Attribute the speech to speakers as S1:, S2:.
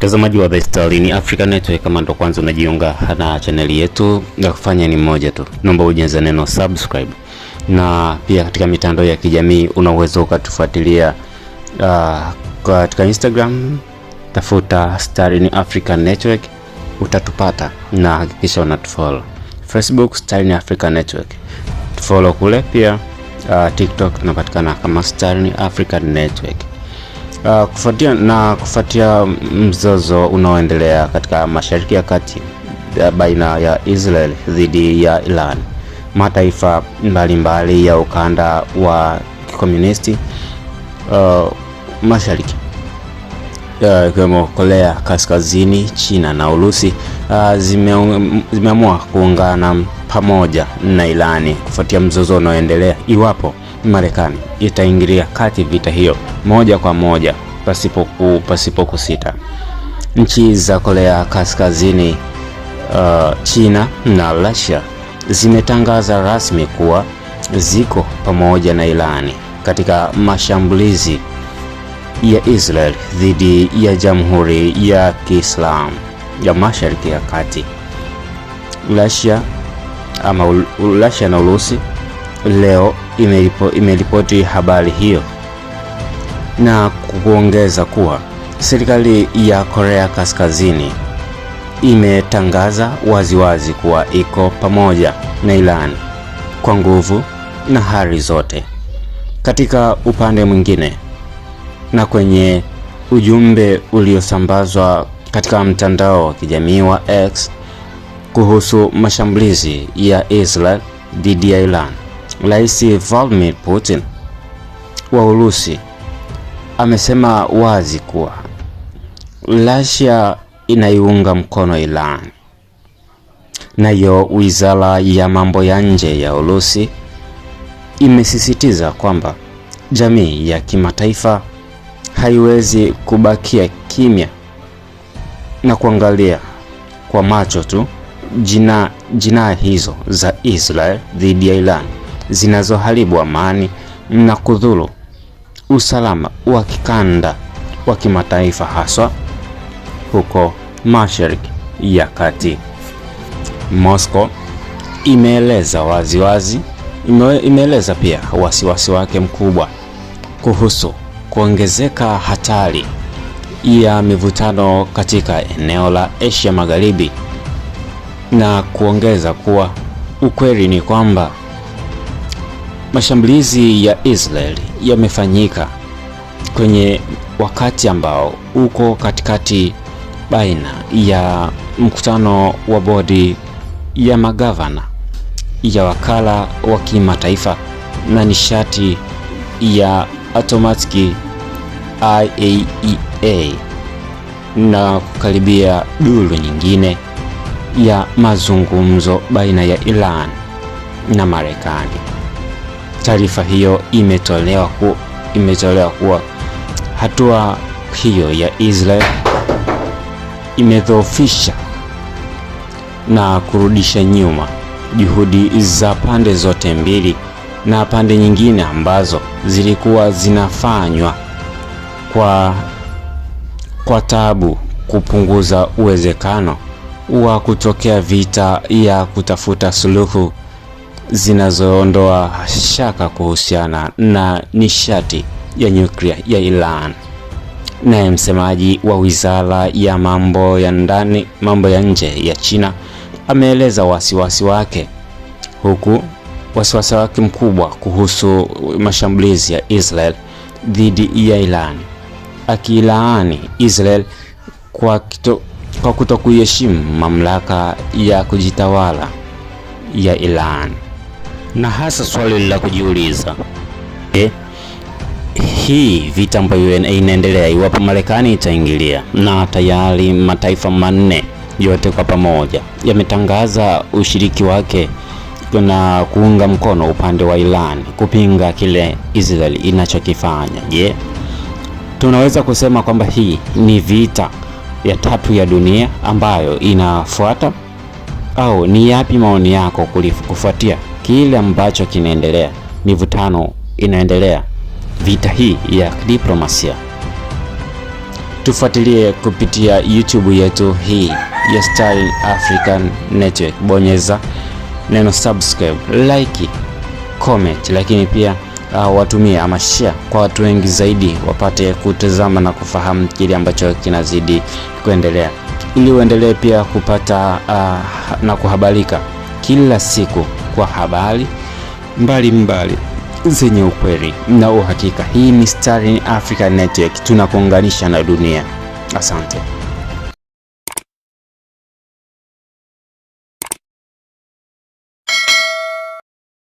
S1: Mtazamaji wa The Star Africa Network, kama ndo kwanza unajiunga na chaneli yetu, na kufanya ni moja tu, naomba ujenze neno subscribe. Na pia katika mitandao ya kijamii una uwezo ukatufuatilia katika Instagram, tafuta Star Africa Network utatupata, na hakikisha unatufollow. Facebook Star Africa Network tufollow kule pia. TikTok tunapatikana kama Star Africa Network. Kufuatia mzozo unaoendelea katika Mashariki ya Kati baina ya Israel dhidi ya Iran, mataifa mbalimbali ya ukanda wa kikomunisti Mashariki kama Korea Kaskazini, China na Urusi zimeamua kuungana pamoja na Iran kufuatia mzozo unaoendelea, iwapo Marekani itaingilia kati vita hiyo moja kwa moja pasipo kusita. Nchi za Korea Kaskazini, China na Russia zimetangaza rasmi kuwa ziko pamoja na Iran katika mashambulizi ya Israel dhidi ya Jamhuri ya Kiislamu ya Mashariki ya Kati. Russia na Urusi leo imeripoti habari hiyo na kuongeza kuwa serikali ya Korea Kaskazini imetangaza waziwazi kuwa iko pamoja na Iran kwa nguvu na hali zote. Katika upande mwingine, na kwenye ujumbe uliosambazwa katika mtandao wa kijamii wa X kuhusu mashambulizi ya Israel dhidi ya Iran, Rais Vladimir Putin wa Urusi amesema wazi kuwa Russia inaiunga mkono Iran. Nayo Wizara ya Mambo ya Nje ya Urusi imesisitiza kwamba jamii ya kimataifa haiwezi kubakia kimya na kuangalia kwa macho tu jinai hizo za Israel dhidi ya Iran zinazoharibu amani na kudhuru usalama wa kikanda wa kimataifa, haswa huko Mashariki ya Kati. Moscow imeeleza waziwazi, imeeleza pia wasiwasi wake mkubwa kuhusu kuongezeka hatari ya mivutano katika eneo la Asia Magharibi, na kuongeza kuwa ukweli ni kwamba mashambulizi ya Israel yamefanyika kwenye wakati ambao uko katikati baina ya mkutano wa bodi ya magavana ya wakala wa kimataifa na nishati ya atomiki IAEA na kukaribia duru nyingine ya mazungumzo baina ya Iran na Marekani. Taarifa hiyo imetolewa kuwa hatua hiyo ya Israel imedhoofisha na kurudisha nyuma juhudi za pande zote mbili, na pande nyingine ambazo zilikuwa zinafanywa kwa taabu kupunguza uwezekano wa kutokea vita ya kutafuta suluhu zinazoondoa shaka kuhusiana na nishati ya nyuklia ya Iran. Naye msemaji wa Wizara ya Mambo ya Nje ya China ameeleza wasiwasi wake mkubwa kuhusu mashambulizi ya Israel dhidi ya Iran, akilaani Israel kwa kutokuheshimu mamlaka ya kujitawala ya Iran. Na hasa swali la kujiuliza, hii vita ambayo inaendelea, iwapo Marekani itaingilia, na tayari mataifa manne yote kwa pamoja yametangaza ushiriki wake na kuunga mkono upande wa Iran kupinga kile Israel inachokifanya. Je, tunaweza kusema kwamba hii ni vita ya tatu ya dunia ambayo inafuata, au ni yapi maoni yako kufuatia kile ambacho kinaendelea, mivutano inaendelea, vita hii ya diplomasia? tufuatilie kupitia YouTube yetu hii ya Star African Network. Bonyeza neno subscribe, like, comment, lakini pia watumie ama share kwa watu wengi zaidi wapate kutazama na kufahamu kile ambacho kinazidi kuendelea, ili uendelee pia kupata na kuhabarika kila siku kwa habari mbalimbali zenye ukweli na uhakika. Hii ni Star African Network, tunakuunganisha na dunia. Asante.